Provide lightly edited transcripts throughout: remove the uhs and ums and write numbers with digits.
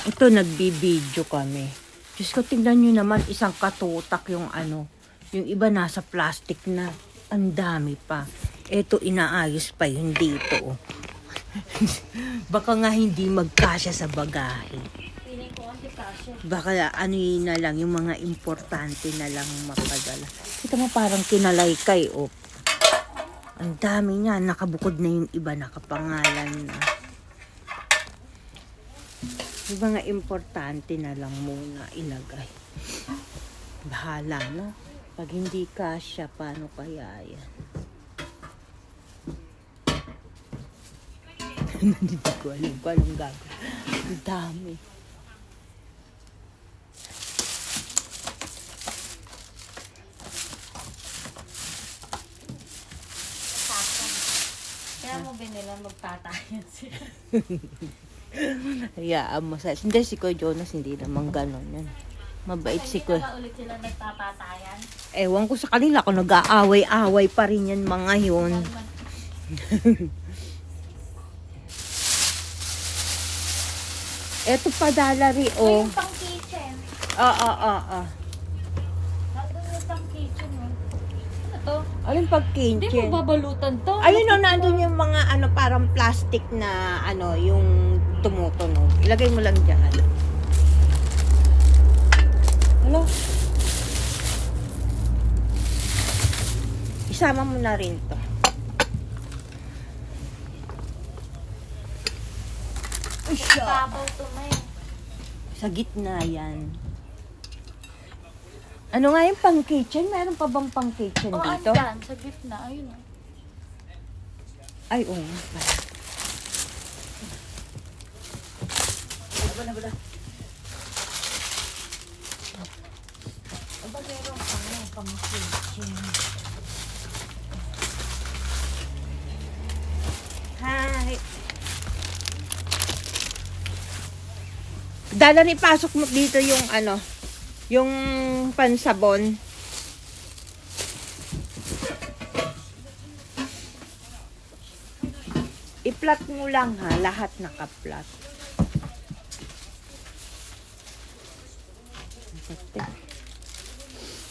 Ito, nagbibideo kami. Diyos ko, tingnan nyo naman, isang katutak yung ano. Yung iba nasa plastic na. Ang dami pa. Ito, inaayos pa yung dito. Oh. Baka nga hindi magkasya sa bagahe. Piling ko ang kasya. Baka ano yun na lang, yung mga importante na lang mapadala. Kita mo parang kinalaykay, oh. Ang dami niya, nakabukod na yung iba, nakapangalan na. Yung mga importante na lang muna ilagay. Bahala na. Pag hindi kasya, paano kaya yan? Hindi ko alam kung anong gagawin. Ang dami. Kaya mo binila magtatayan sila. Hayaan mo sa... Hindi, si Kuya Jonas, hindi naman ganon yan. Mabait si Hindi Kuya. na ba ulit sila nagtapatayan? Ewan ko sa kanila kung nag-aaway-aaway pa rin yan mga yun. Eto pa dalari, Oh. oh. Yung pang kitchen. Ah. Nandun yung pang kitchen, oh. Ano to? Alin pag Hindi kitchen? mo babalutan to. Ayun o, nandun yung mga ano, parang plastic na ano, yung tumutunog. Ilagay mo lang dyan. Hello? Isama mo na rin to. Babaw to, may. Sa gitna yan. Ano nga yung pang kitchen? Meron pa bang pang kitchen Oh, dito? andyan, sa gitna. Ayun, oh. Ay, oo. Pala. Aba, meron pang kitchen. Hi. Dala ni pasok mo dito yung ano, yung pansabon. I-flat mo lang ha, lahat naka-flat.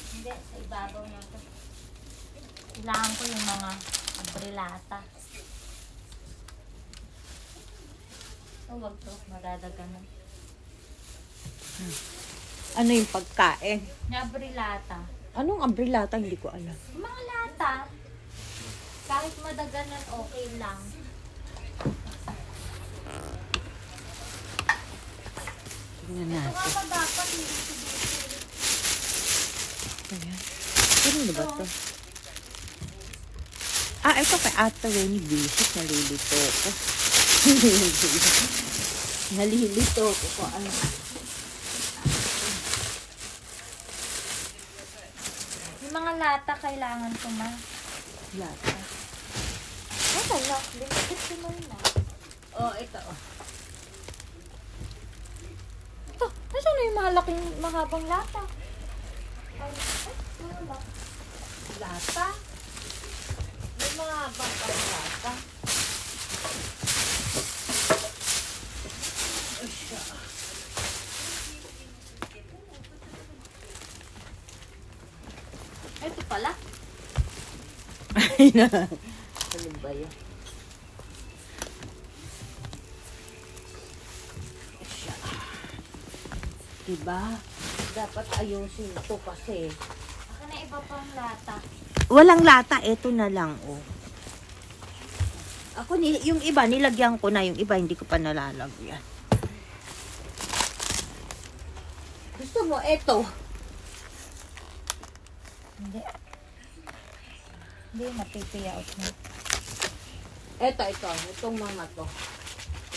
Hindi, sa ibabaw na to. Kailangan ko yung mga abrilata. Oh, wag to. Madadaganan. Ano yung pagkain? Yung abrilata. Anong umbrellata? Hindi ko alam. Yung mga lata, kahit madaganan, okay lang. Tingnan Ito nga natin. ba dapat hindi siguro. Ayan. Ano ba to? Ah, ito kay Ate Winnie Basic. Nalilito ko. Nalilito ko kung ano. Yung mga lata, kailangan ko ma. Lata. Ano lang, limited ko mo na. Oh, ito. Oh. Ito, nasaan na yung malaking, mahabang lata? Ay, wala. Lata? May mga bangkang lata. Ito pala. Ay na. Ano ba yan? Siya. Diba? Dapat ayusin ito kasi. Baka na iba pang lata. Walang lata, ito na lang, oh. Ako, yung iba, nilagyan ko na. Yung iba, hindi ko pa nalalagyan. Gusto mo, ito. Hindi. Hindi, mapipiyaot na. Ito. Itong mga to.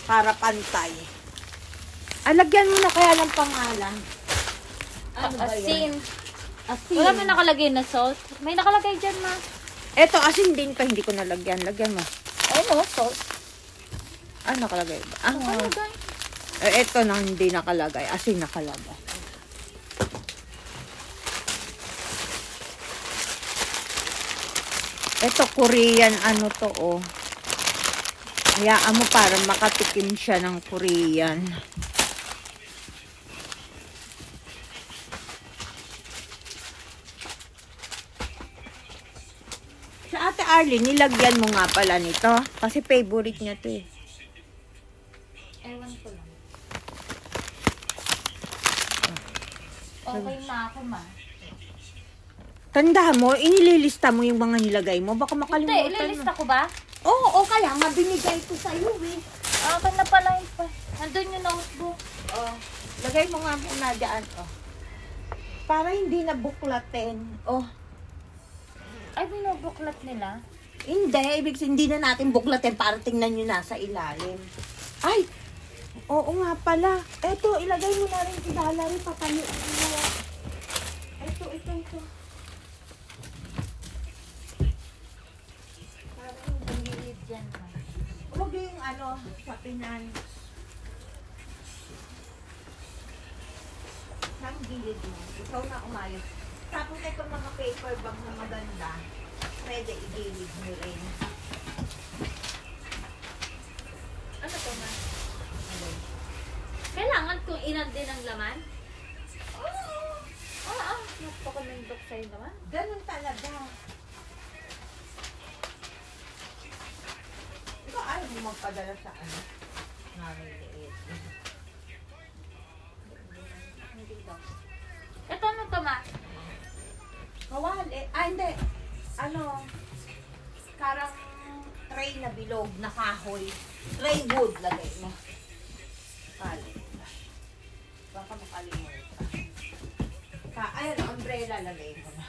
Para pantay. Lagyan mo na kaya ng pangalan. Ano ba yan? Asin. Asin. Wala may nakalagay na salt. May nakalagay dyan, ma. Ito, asin din pa. Hindi ko nalagyan. Lagyan mo. Ano, salt? Nakalagay ba? Nakalagay. Ito na hindi nakalagay. Asin nakalagay. Ito, Korean ano to, oh. Hayaan mo para makatikim siya ng Korean. Charlie, nilagyan mo nga pala nito. Kasi favorite niya to eh. Ewan ko lang. Okay na ako, ma. Tanda mo, inililista mo yung mga nilagay mo. Baka Hindi, makalimutan ililista mo. ko ba? Oo, kaya nga binigay ko sa'yo eh. Okay na pala yun pa. Nandun yung notebook. Oh, lagay mo nga muna dyan. Oh. Para hindi na buklatin. Oh. Ay, binubuklat nila. Hindi, hindi na natin buklatin para tingnan nyo nasa ilalim. Ay! Oo nga pala. Eto, ilagay mo na rin si Valerie. Papaliin mo. Ito. Parang yung gilid dyan, ma. Huwag yung sa finance. Nang gilid mo. Ikaw na umayos. Tapos itong mga paper bag na maganda, pwede igilid mo rin. Ano to, ma? Kailangan kung ilan din ang laman? Oo. Napakamindok sa'yo naman. Ganun talaga. Ikaw ayaw mo magpadala sa namiliit. Hindi daw. Ito ano to, ma? Kawali. Hindi. Karang tray na bilog na kahoy. Tray wood lagay mo. Kali. Baka makalimutan. Ayun, umbrella lagay mo na.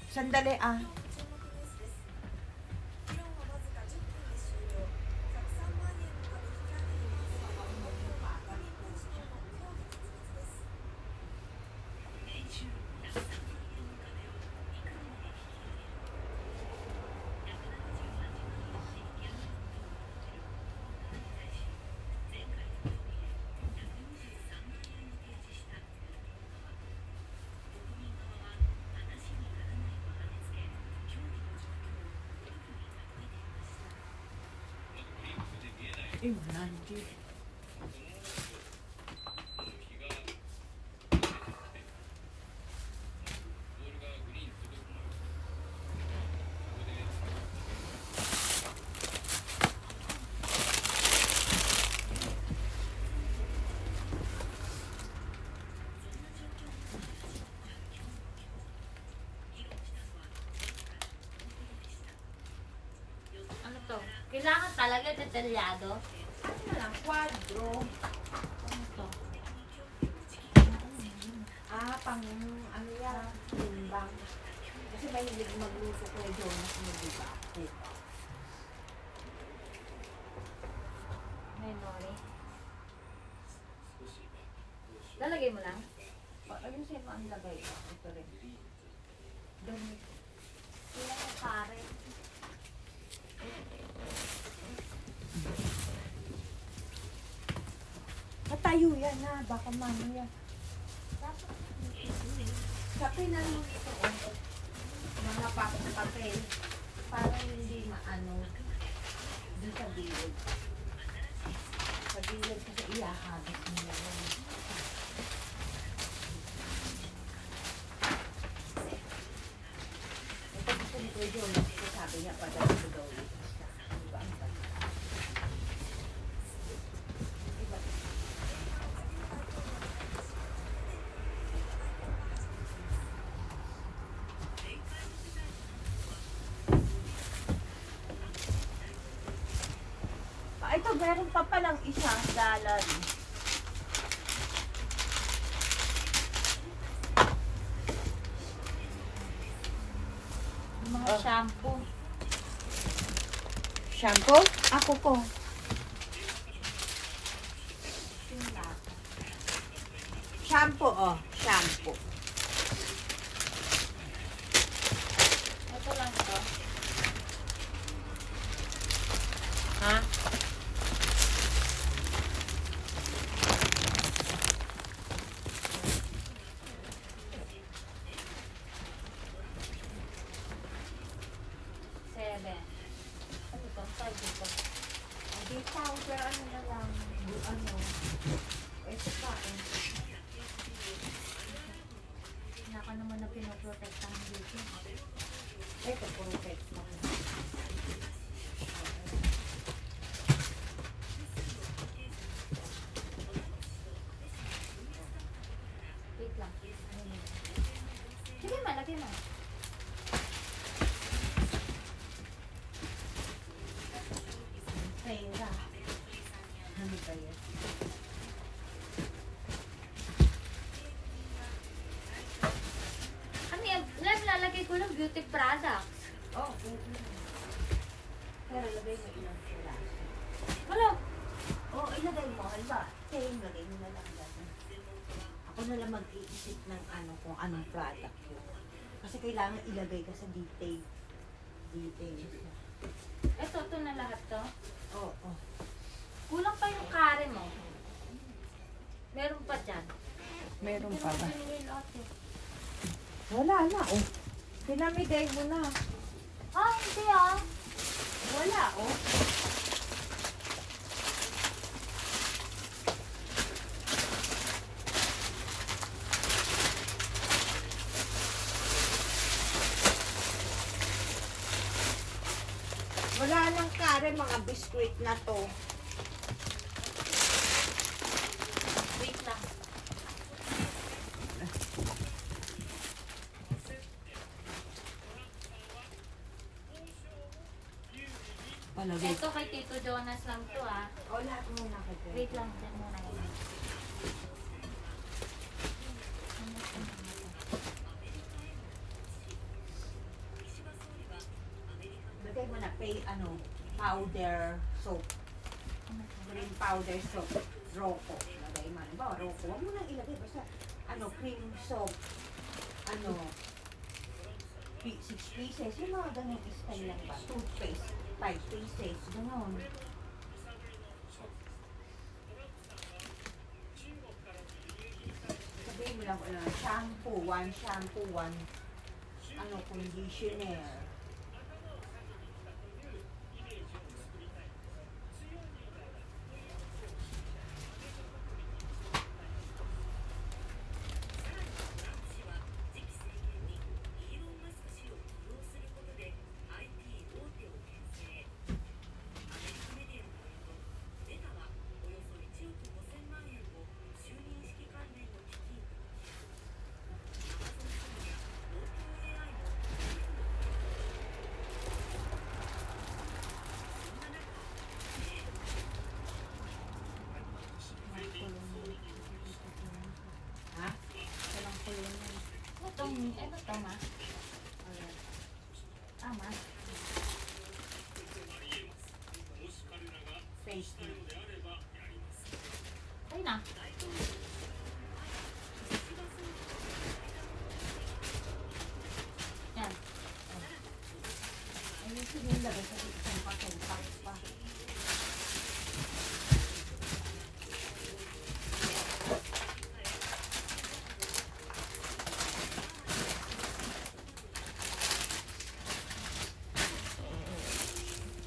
Sandali ah. Imnandi. Ano to? Kailangan talaga detalyado? Ano na lang, kwadro. Ano to? Pang yan, timbang. Kasi mahilig magluto ko yung Jonas mo, diba? Memory. Lalagay mo lang? Ayun sa'yo ang lagay. Ito rin. Ganun. Kailangan pare. Matayo yan ha, baka mamaya. Kapinan mo ito mga papel para hindi maano dun sa gilid. Sa gilid kasi iahagis mo na yan. Ito gusto ni Kuya Jonas, sabi niya padala ko daw ito. Diba ang ganda? Ito, meron pa palang isang gallery. Yung mga shampoo. Shampoo? Ako ko. Shampoo, shampoo. Ito lang to. Ha? Ano to? Five dito. Hindi pa, pero ano na lang. Ito pa. Ano ba yan? Ano yan? Lalagay ko lang beauty products. Oh, pero lagay mo ilang piraso. Wala. Oh, ilagay mo. Halba, same, lagay mo na lang dyan. Ako na lang mag-iisip ng ano, kung anong product yun. Kasi kailangan ilagay ka sa detail. Details. Ito na lahat to. Oo, oh. Kulang pa yung kare mo. Meron pa dyan. Meron pa ba? Hindi mo lahat eh. Wala na, oh. Pinamigay mo na. Ah, hindi ah. Wala, oh. Wala nang kare, mga biskwit na to. Wait lang. Palagay. Ito kay Tito Jonas lang to ah. O, lahat muna ka dyan. Wait lang, dyan muna yun. Lagay mo na, powder soap. Green powder soap. Rocco. Lagay mo. Ba, Rocco. Huwag mo nang ilagay. Basta, cream soap. 6 pieces. Yung mga ganun style lang ba? Toothpaste. 5 pieces. Ganon. Sabihin mo lang, shampoo. 1 shampoo. 1 conditioner. Ito to ma. Tama. Face me. Ay na. Yan. Ayusin yung lagay sa isang packet pa.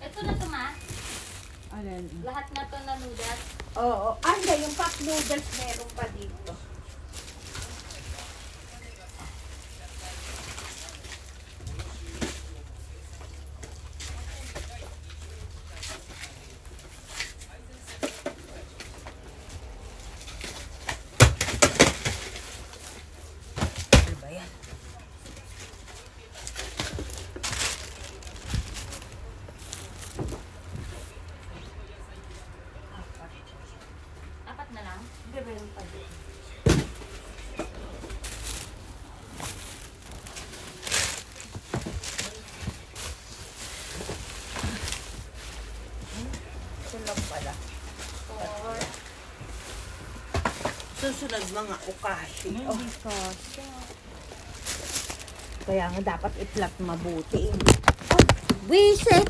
Ito na to ma. Alin? Lahat na to na noodles. Oo. Anda, yung cup noodles meron pa dito. Ano ba yan? Apat na lang. Hindi, meron pa dito. Ito lang pala. Four. Susunod mga ukashi. Oh. Because. Kaya nga dapat i-plot mabuti. Wisit!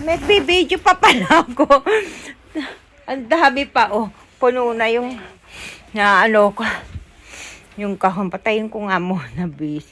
May video pa pala ako. Ang dami pa, oh. Puno na yung, yung kahon. Patayin ko nga muna, bis.